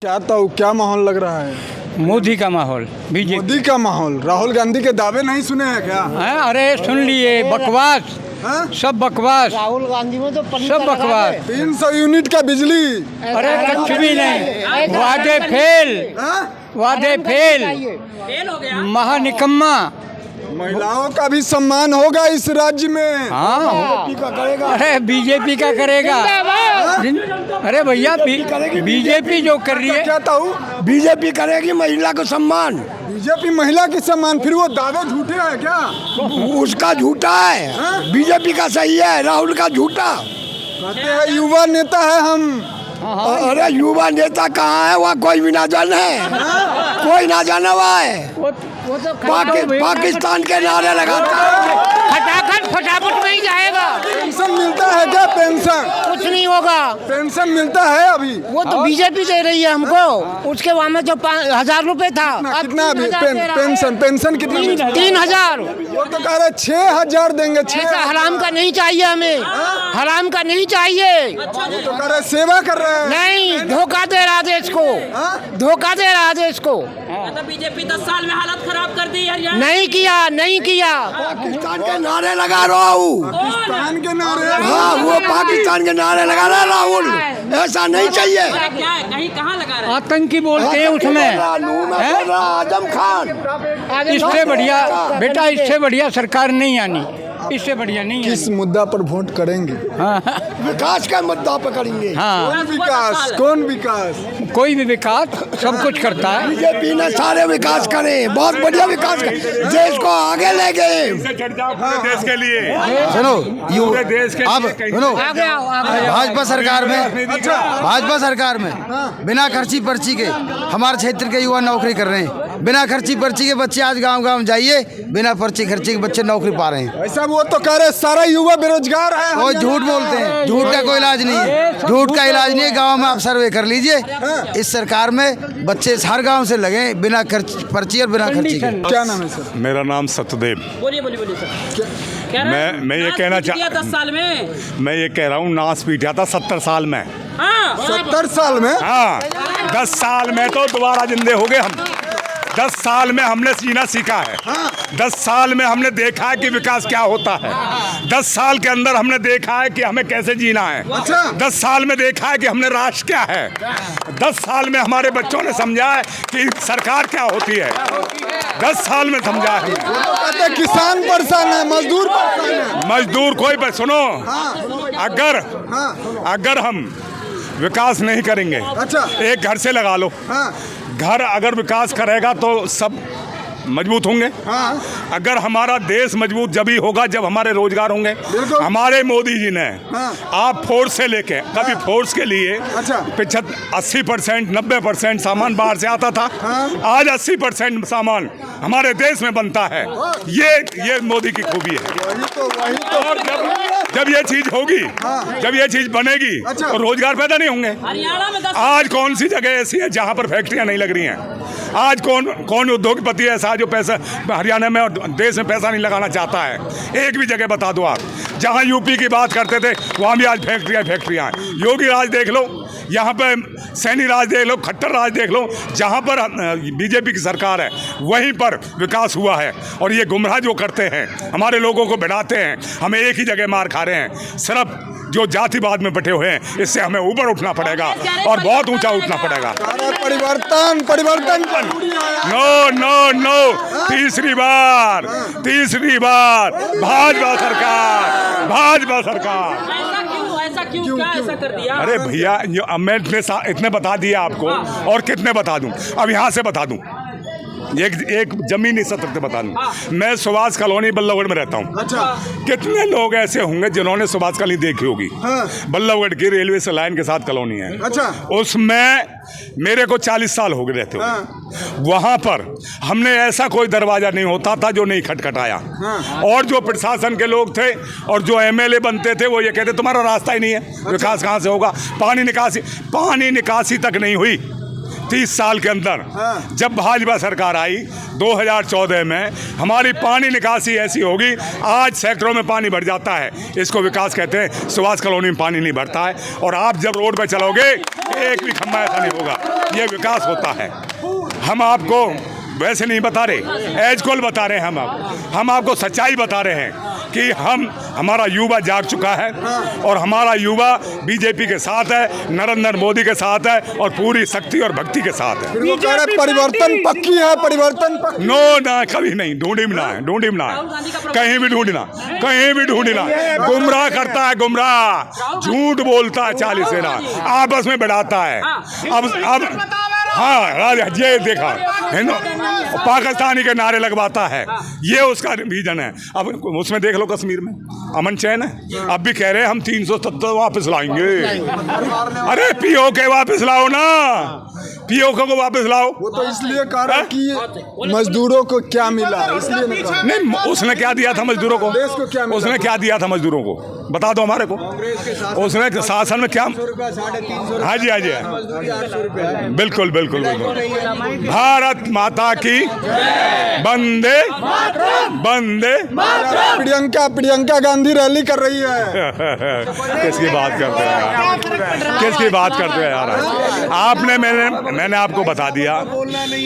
चाहता हूँ, क्या माहौल लग रहा है? मोदी का माहौल, बीजेपी। मोदी का माहौल। राहुल गांधी के दावे नहीं सुने हैं क्या? हैं? अरे सुन लिए, बकवास, हाँ? सब बकवास, राहुल गांधी में तो सब बकवास। 300 यूनिट का बिजली। अरे कुछ भी नहीं, वादे फेल, हाँ? वादे फेल, महानिकम्मा। महिलाओं का भी सम्मान होगा इस राज्य में। हाँ, अरे बीजेपी का करेगा। अरे भैया, बीजेपी जो कर रही है, कहता हूँ बीजेपी करेगी महिला को सम्मान। बीजेपी महिला के सम्मान, फिर वो दावे झूठे हैं क्या? उसका झूठा है, बीजेपी का सही है, राहुल का झूठा। कहते हैं युवा नेता है हम। अरे युवा नेता कहाँ है? वहाँ कोई भी ना जाने है, कोई ना जाने वहाँ है। वो तो पाकिस्तान के नारे लगाता है। फटाखट फटाफट में ही जाएगा। पेंशन मिलता है क्या? पेंशन कुछ नहीं होगा। पेंशन मिलता है अभी? वो तो बीजेपी दे रही है हमको। उसके वहाँ में जो 1000 रुपए था, अब कितना अभी 3000 दे रहा है। पेंशन कितना? 3000। वो तो कह रहे 6000 देंगे। ऐसा हराम का नहीं चाहिए हमें, हराम का नहीं चाहिए। वो तो कह रहे सेवा कर रहे हैं। नहीं, धोखा दे रहा देश को, धोखा दे रहा देश को। तो बीजेपी 10 साल में हालत खराब कर दी हरियाणा। नहीं किया, नहीं किया। पाकिस्तान के नारे लगा रहा हूँ। पाकिस्तान के नारे। हाँ, वो पाकिस्तान के नारे लगा रहा है राहुल। ऐसा नहीं चाहिए। क्या है, कहीं कहाँ लगा रहा है? आतंकी बोलते हैं उसमें। आजम खान। इससे बढ़िया बेटा, इससे बढ़िया सरकार नहीं आनी, इससे बढ़िया नहीं किस आनी। मुद्दा पर वोट करेंगे? हाँ, विकास का मुद्दा पे करेंगे। हाँ, कौन विकास? कौन विकास? कोई भी विकास सब कुछ करता है। बीजेपी ने सारे विकास करे, बहुत बढ़िया विकास करे, देश को आगे ले गए। देश के लिए सुनो पूरे देश के अब लिए सुनो, आगे आओ, आगे आओ। भाजपा सरकार में, भाजपा सरकार में बिना खर्ची पर्ची के हमारे क्षेत्र के युवा नौकरी कर रहे हैं। बिना खर्ची पर्ची के बच्चे आज गांव-गांव जाइए, बिना पर्ची खर्ची के बच्चे नौकरी पा रहे हैं। ऐसा वो तो कह रहे सारा युवा बेरोजगार है। वो झूठ बोलते हैं, झूठ का कोई इलाज नहीं है, झूठ का इलाज नहीं है। गांव में आप सर्वे कर लीजिए, इस सरकार में बच्चे हर गांव से लगे बिना खर्च पर्ची और बिना खर्ची के। क्या नाम है सर? मेरा नाम सत्यदेव। बोलिए सर। मैं ये कहना 10 साल में। मैं ये कह रहा हूँ, नाश पीटा था 70 साल में। हाँ, 70 साल में? हाँ, 10 साल में तो दोबारा जिंदे हो गए हम। 10 साल में हमने जीना सीखा है। 10 साल में हमने देखा है कि विकास क्या होता है। 10 साल के अंदर हमने देखा है कि हमें कैसे जीना है। 10 साल में देखा है कि हमने राष्ट्र क्या है। 10 साल में हमारे बच्चों ने समझा है कि सरकार क्या होती है। 10 साल में समझा है। कहते हैं किसान परेशान है, मजदूर परेशान है। मजदूर कोई सुनो, अगर हम विकास नहीं करेंगे, अच्छा। एक घर से लगा लो, घर अगर विकास करेगा तो सब मजबूत होंगे। अगर हमारा देश मजबूत जब ही होगा जब हमारे रोजगार होंगे। हमारे मोदी जी ने आप फोर्स से लेके, कभी फोर्स के लिए 80% 90% सामान बाहर से आता था, आज 80% सामान हमारे देश में बनता है। ये मोदी की खूबी है। और जब ये चीज होगी, जब ये चीज बनेगी तो रोजगार पैदा नहीं होंगे। हरियाणा में 10 आज कौन सी जगह ऐसी है जहां पर फैक्ट्रियां नहीं लग रही हैं? आज कौन उद्योगपति ऐसा जो पैसा हरियाणा में और देश में पैसा नहीं लगाना चाहता है? एक भी जगह बता दो आप। जहां यूपी की बात करते थे वहां भी आज फैक्ट्रियां हैं। योगी राज देख लो, यहाँ पे सैनी राज देख लो, खट्टर राज देख लो, जहाँ पर बीजेपी की सरकार है वहीं पर विकास हुआ है। और ये गुमराह जो करते हैं, हमारे लोगों को बिठाते हैं, हमें एक ही जगह मार खा रहे हैं। सिर्फ जो जातिवाद में बटे हुए हैं, इससे हमें ऊपर उठना पड़ेगा और बहुत ऊंचा उठना पड़ेगा। परिवर्तन नो तीसरी बार भाजपा सरकार। ऐसा क्यों क्या ऐसा कर दिया? अरे भैया, मैं इतने बता दिया आपको, और कितने बता दूं? अब यहाँ से बता दूं, एक जमीनी सत्र से बता दूं। मैं सुभाष कॉलोनी बल्लभगढ़ में रहता हूँ। अच्छा। कितने लोग ऐसे होंगे जिन्होंने सुभाष कॉलोनी देखी होगी? बल्लभगढ़ की रेलवे से लाइन के साथ कॉलोनी है। अच्छा। उसमें मेरे को 40 साल हो गए रहते हुए। वहां पर हमने ऐसा कोई दरवाजा नहीं होता था जो नहीं खटखटाया। और जो प्रशासन के लोग थे और जो MLA बनते थे वो ये कहते तुम्हारा रास्ता ही नहीं है, विकास कहाँ से होगा? पानी निकासी तक नहीं हुई। 30 साल के अंदर जब भाजपा सरकार आई 2014 में, हमारी पानी निकासी ऐसी होगी, आज सेक्टरों में पानी भर जाता है। इसको विकास कहते हैं। सुभाष कॉलोनी में पानी नहीं भरता है, और आप जब रोड पर चलोगे एक भी खम्भा ऐसा नहीं होगा। ये विकास होता है। हम आपको वैसे नहीं बता रहे, एजकोल बता रहे हैं। हम आपको सच्चाई बता रहे हैं कि हमारा युवा जाग चुका है, और हमारा युवा बीजेपी के साथ है, नरेंद्र मोदी के साथ है, और पूरी शक्ति और भक्ति के साथ है। वो कह रहे परिवर्तन पक्की है, परिवर्तन पक्की। नो ना, कभी नहीं। ढूंढी मिला है, ढूंढी मिला है, कहीं भी ढूंढना, कहीं भी ढूंढना। गुमराह करता है, गुमराह, झूठ बोलता है, 40 सेना आपस में बढ़ाता है। अब हाँ, राजा ये देखा, हिंदू पाकिस्तानी के नारे लगवाता है, ये उसका रीजन है। अब उसमें देख लो, कश्मीर में अमन चैन है, अब भी कह रहे हैं हम 370 वापस लाएंगे। अरे पीओके वापस लाओ ना, पीओके को वापस लाओ। वो तो इसलिए कह रहा है कि मजदूरों को क्या मिला, इसलिए नहीं, उसने क्या दिया था मजदूरों को? देश को क्या मिला? उसने क्या दिया था मजदूरों को, बता दो हमारे को। उसने शासन में क्या? हाँ जी, हाँ जी, बिल्कुल बिल्कुल बिल्कुल। भारत माता की वंदे वंदे। प्रियंका गांधी रैली कर रही है। किसकी बात करते हैं यार, किसकी बात करते हैं यार? आपने मैंने आपको बता दिया।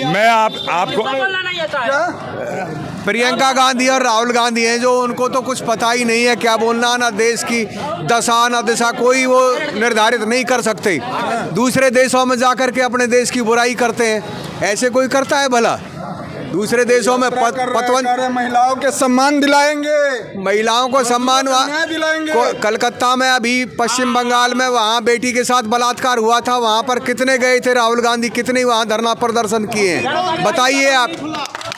मैं आपको बोलना नहीं आता है। प्रियंका गांधी और राहुल गांधी हैं जो, उनको तो कुछ पता ही नहीं है क्या बोलना, ना देश की दशा ना दिशा कोई वो निर्धारित नहीं कर सकते। दूसरे देशों में जाकर के अपने देश की बुराई करते हैं। ऐसे कोई करता है भला? दूसरे देशों में पतवंत महिलाओं के सम्मान दिलाएंगे, महिलाओं को सम्मान दिलाएंगे। कलकत्ता में अभी पश्चिम बंगाल में वहाँ बेटी के साथ बलात्कार हुआ था, वहाँ पर कितने गए थे राहुल गांधी, कितने वहाँ धरना प्रदर्शन किए हैं? बताइए आप,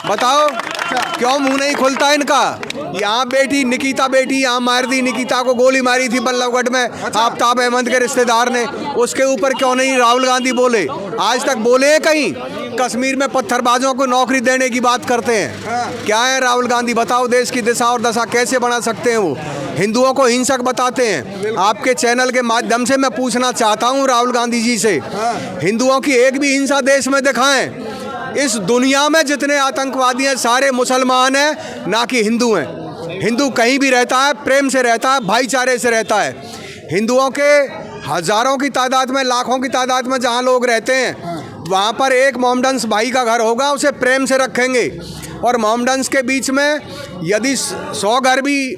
बताओ क्यों मुंह नहीं खुलता इनका? यहाँ बेटी निकिता बेटी यहाँ मार दी, निकिता को गोली मारी थी बल्लभगढ़ में आफ्ताब अहमद के रिश्तेदार ने, उसके ऊपर क्यों नहीं राहुल गांधी बोले? आज तक बोले हैं कहीं? कश्मीर में पत्थरबाजों को नौकरी देने की बात करते हैं। क्या है राहुल गांधी? बताओ देश की दिशा और दशा कैसे बना सकते हैं वो? हिंदुओं को हिंसक बताते हैं। आपके चैनल के माध्यम से मैं पूछना चाहता हूँ राहुल गांधी जी से, हिंदुओं की एक भी हिंसा देश में दिखाएं। इस दुनिया में जितने आतंकवादी हैं सारे मुसलमान हैं, ना कि हिंदू हैं। हिंदू कहीं भी रहता है प्रेम से रहता है, भाईचारे से रहता है। हिंदुओं के हज़ारों की तादाद में, लाखों की तादाद में जहाँ लोग रहते हैं, वहाँ पर एक मोहम्मडन्स भाई का घर होगा, उसे प्रेम से रखेंगे। और मोहम्मडन्स के बीच में यदि 100 घर भी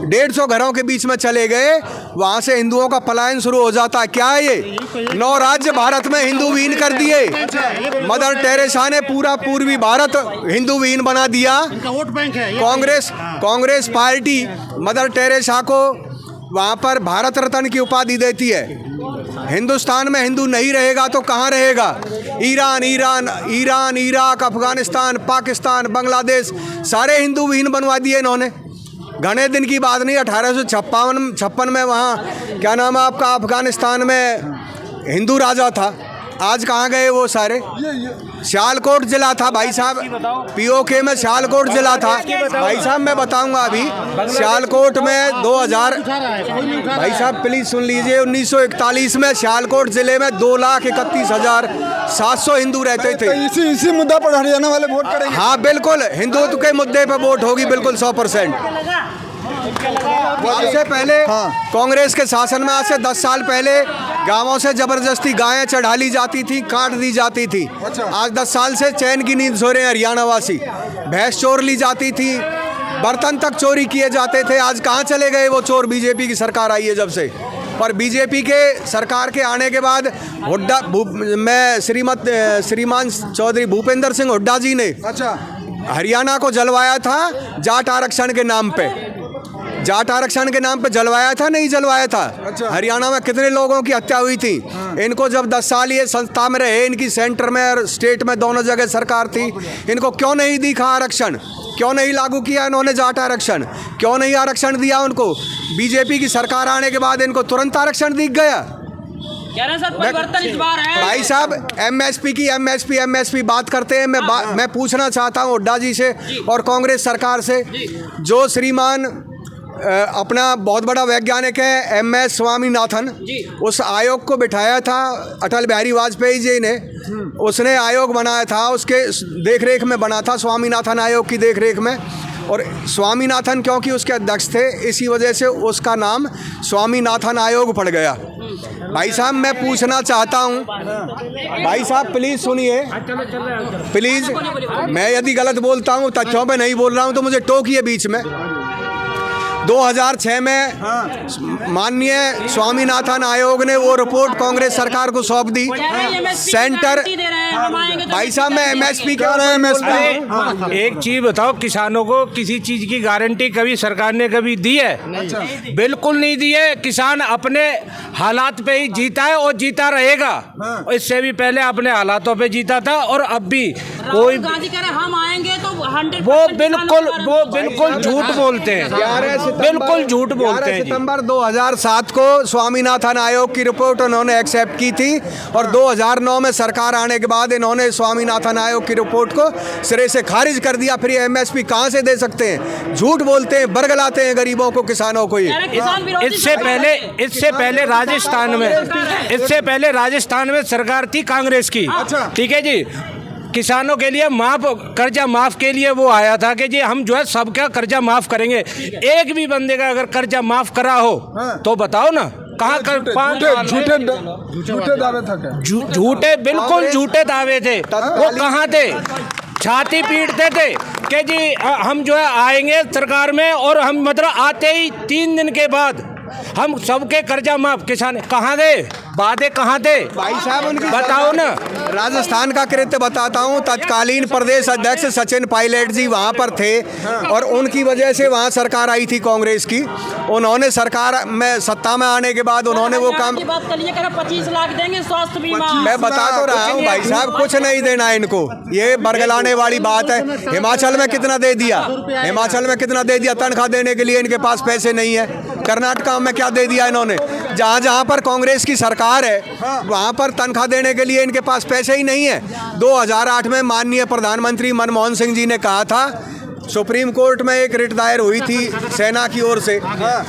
150 घरों के बीच में चले गए, वहाँ से हिंदुओं का पलायन शुरू हो जाता है। क्या है ये? 9 राज्य भारत में हिंदू विहीन कर दिए। मदर टेरेसा ने पूरा पूर्वी भारत हिंदू विहीन बना दिया। कांग्रेस पार्टी मदर टेरेसा को वहाँ पर भारत रत्न की उपाधि देती है। हिंदुस्तान में हिंदू नहीं रहेगा तो कहाँ रहेगा? ईरान, इराक, अफगानिस्तान, पाकिस्तान, बांग्लादेश सारे हिंदू विहीन बनवा दिए इन्होंने। घने दिन की बात नहीं, 1856 में वहाँ क्या नाम है आपका, अफगानिस्तान में हिंदू राजा था। आज कहाँ गए वो सारे? सियालकोट जिला था भाई साहब, पीओके में सियालकोट जिला था भाई साहब। मैं बताऊंगा अभी, सियालकोट में 2000 भाई साहब प्लीज सुन लीजिए, 1941 में सियालकोट जिले में 2,31,700 हिंदू रहते थे। इसी मुद्दा पर हरियाणा वाले वोट करेंगे। हाँ बिल्कुल, हिंदुत्व के मुद्दे पर वोट होगी, बिल्कुल 100%। इससे पहले कांग्रेस के शासन में आज से 10 साल पहले गांवों से जबरदस्ती गायें चढ़ा ली जाती थी, काट दी जाती थी। आज 10 साल से चैन की नींद सो रहे हैं हरियाणा वासी। भैंस चोर ली जाती थी, बर्तन तक चोरी किए जाते थे। आज कहाँ चले गए वो चोर? बीजेपी की सरकार आई है जब से। और बीजेपी के सरकार के आने के बाद हुड्डा मैं श्रीमान चौधरी भूपेंद्र सिंह हुड्डा जी ने हरियाणा को जलवाया था जाट आरक्षण के नाम पे। जाट आरक्षण के नाम पे जलवाया था, नहीं जलवाया था? हरियाणा में कितने लोगों की हत्या हुई थी। इनको जब 10 साल ये संस्था में रहे, इनकी सेंटर में और स्टेट में दोनों जगह सरकार थी, इनको क्यों नहीं दिखा आरक्षण? क्यों नहीं लागू किया इन्होंने जाट आरक्षण? क्यों नहीं आरक्षण दिया उनको? बीजेपी की सरकार आने के बाद इनको तुरंत आरक्षण दिख गया। कह रहे हैं सर परिवर्तन इस बार है। भाई साहब एमएसपी बात करते हैं। मैं पूछना चाहता हूँ हुड्डा जी से और कांग्रेस सरकार से, जो श्रीमान अपना बहुत बड़ा वैज्ञानिक है MS स्वामीनाथन, उस आयोग को बिठाया था अटल बिहारी वाजपेयी जी ने। उसने आयोग बनाया था, उसके देखरेख में बना था, स्वामीनाथन आयोग की देखरेख में। और स्वामीनाथन क्योंकि उसके अध्यक्ष थे, इसी वजह से उसका नाम स्वामीनाथन आयोग पड़ गया। भाई साहब मैं पूछना चाहता हूँ, भाई साहब प्लीज़ सुनिए, प्लीज़। मैं यदि गलत बोलता हूँ, तथ्यों पे नहीं बोल रहा हूँ, तो मुझे टोकिए बीच में। 2006 में माननीय स्वामीनाथन आयोग ने वो रिपोर्ट कांग्रेस सरकार को सौंप दी। सेंटर भाई साहब मैं MSP कह रहा हूँ। एक चीज बताओ, किसानों को किसी चीज की गारंटी कभी सरकार ने कभी दी है? बिल्कुल नहीं दी है। किसान अपने हालात पे ही जीता है और जीता रहेगा। इससे भी पहले अपने हालातों पे जीता था और अब भी कोई गांधी कह रहे हम आएंगे तो 100% वो बिल्कुल झूठ बोलते हैं, बिल्कुल झूठ बोलते हैं। सितंबर 2007 को स्वामीनाथन आयोग की रिपोर्ट उन्होंने एक्सेप्ट की थी और 2009 में सरकार आने के बाद इन्होंने स्वामीनाथन आयोग की रिपोर्ट को सिरे से खारिज कर दिया। फिर ये MSP कहाँ से दे सकते हैं? झूठ बोलते हैं, बरगलाते हैं गरीबों को, किसानों को। इससे पहले राजस्थान में सरकार थी कांग्रेस की, ठीक है जी। किसानों के लिए कर्जा माफ के लिए वो आया था कि जी हम जो है सबका कर्जा माफ करेंगे। एक भी बंदे का अगर कर्जा माफ करा हो तो बताओ ना, कहाँ कर? झूठे दावे था, झूठे बिल्कुल झूठे दावे थे। वो कहाँ थे? छाती पीटते थे कि जी हम जो है आएंगे सरकार में, और हम मतलब आते ही 3 दिन के बाद हम सबके कर्जा माफ। किसान कहाँ गए? वादे कहाँ थे? भाई साहब उनकी बताओ ना। राजस्थान का कृत्य बताता हूँ। तत्कालीन प्रदेश अध्यक्ष सचिन पायलट जी वहाँ पर थे और उनकी वजह से वहाँ सरकार आई थी कांग्रेस की। उन्होंने सरकार में सत्ता में आने के बाद उन्होंने वो काम 25 लाख देंगे स्वास्थ्य बीमा। मैं बता तो रहा हूँ भाई साहब, कुछ नहीं देना इनको, ये बरगलाने वाली बात है। हिमाचल में कितना दे दिया? हिमाचल में कितना दे दिया? तनख्वाह देने के लिए इनके पास पैसे नहीं है। कर्नाटका में क्या दे दिया इन्होंने? जहाँ जहाँ पर कांग्रेस की सरकार है वहाँ पर तनख्वाह देने के लिए इनके पास पैसे ही नहीं है। 2008 में माननीय प्रधानमंत्री मनमोहन सिंह जी ने कहा था, सुप्रीम कोर्ट में एक रिट दायर हुई थी सेना की ओर से,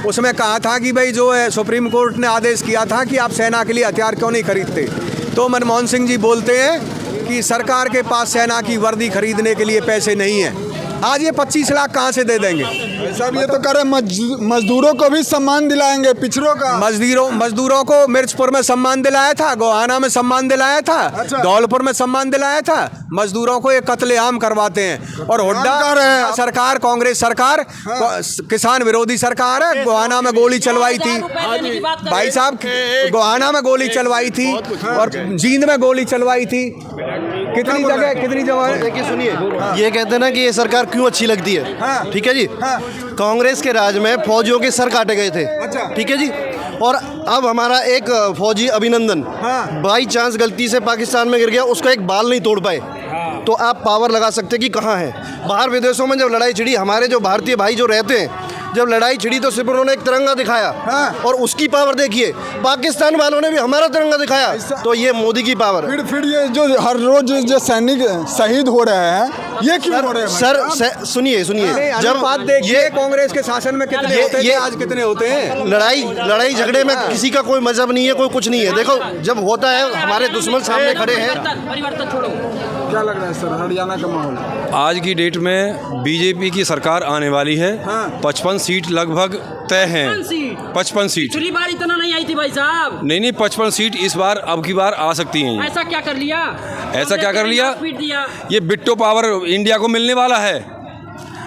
उसमें कहा था कि भाई जो है सुप्रीम कोर्ट ने आदेश किया था कि आप सेना के लिए हथियार क्यों नहीं खरीदते, तो मनमोहन सिंह जी बोलते हैं कि सरकार के पास सेना की वर्दी खरीदने के लिए पैसे नहीं है। आज ये 25 लाख कहाँ से दे देंगे? सब ये तो करे मजदूरों को भी सम्मान दिलाएंगे, पिछड़ों का। मजदूरों को मिर्चपुर में सम्मान दिलाया था, गोहाना में सम्मान दिलाया था, धौलपुर में सम्मान दिलाया था। मजदूरों को ये कत्लेआम करवाते हैं और हुड्डा सरकार, कांग्रेस सरकार किसान विरोधी सरकार है। गोहाना में गोली चलवाई थी भाई साहब, गोहाना में गोली चलवाई थी और जींद में गोली चलवाई थी। कितनी जगह देखिए सुनिए, ये कहते हैं ना कि ये सरकार क्यों अच्छी लगती है, ठीक है जी। कांग्रेस के राज में फौजियों के सर काटे गए थे, ठीक है जी। और अब हमारा एक फौजी अभिनंदन बाई चांस गलती से पाकिस्तान में गिर गया, उसका एक बाल नहीं तोड़ पाए, तो आप पावर लगा सकते कि कहाँ है। बाहर विदेशों में जब लड़ाई छिड़ी, हमारे जो भारतीय भाई जो रहते हैं, जब लड़ाई छिड़ी तो सिर्फ उन्होंने एक तिरंगा दिखाया और उसकी पावर देखिए। पाकिस्तान वालों ने भी हमारा तिरंगा दिखाया, तो ये मोदी की पावर। फिर ये जो हर रोज जो सैनिक शहीद हो रहे हैं, ये क्यों हो रहे हैं? सर सुनिए, जब बात देखिए कांग्रेस के शासन में कितने होते थे, आज कितने होते हैं? लड़ाई झगड़े में किसी का कोई मजहब नहीं है, कोई कुछ नहीं है। देखो जब होता है, हमारे दुश्मन सामने खड़े हैं। परिवर्तन छोड़ो। क्या लग रहा है सर हरियाणा का माहौल? आज की डेट में बीजेपी की सरकार आने वाली है। 55 सीट लगभग तय हैं। 55 सीट। पिछली बार इतना नहीं आई थी भाई साहब। नहीं 55 सीट इस बार अब की बार आ सकती हैं। ऐसा क्या कर लिया? ये बिट्टो पावर इंडिया को मिलने वाला है।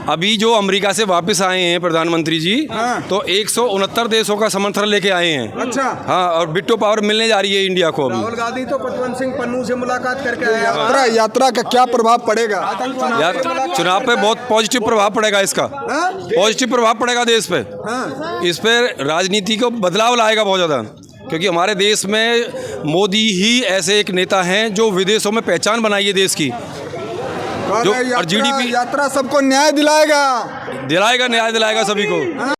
अभी जो अमेरिका से वापस आए हैं प्रधानमंत्री जी, तो 169 देशों का समर्थन लेके आए हैं। अच्छा। हाँ, और बिट्टो पावर मिलने जा रही है इंडिया को। राहुल गांधी तो पटवन सिंह पन्नू से मुलाकात करके आए। यात्रा का क्या प्रभाव पड़ेगा? चुनाव पे बहुत पॉजिटिव प्रभाव पड़ेगा इसका। पॉजिटिव प्रभाव पड़ेगा देश पे। इस पर राजनीति को बदलाव लाएगा बहुत ज़्यादा, क्योंकि हमारे देश में मोदी ही ऐसे एक नेता हैं जो विदेशों में पहचान बनाई है देश की। जो और GDP यात्रा सबको न्याय दिलाएगा न्याय दिलाएगा सभी को।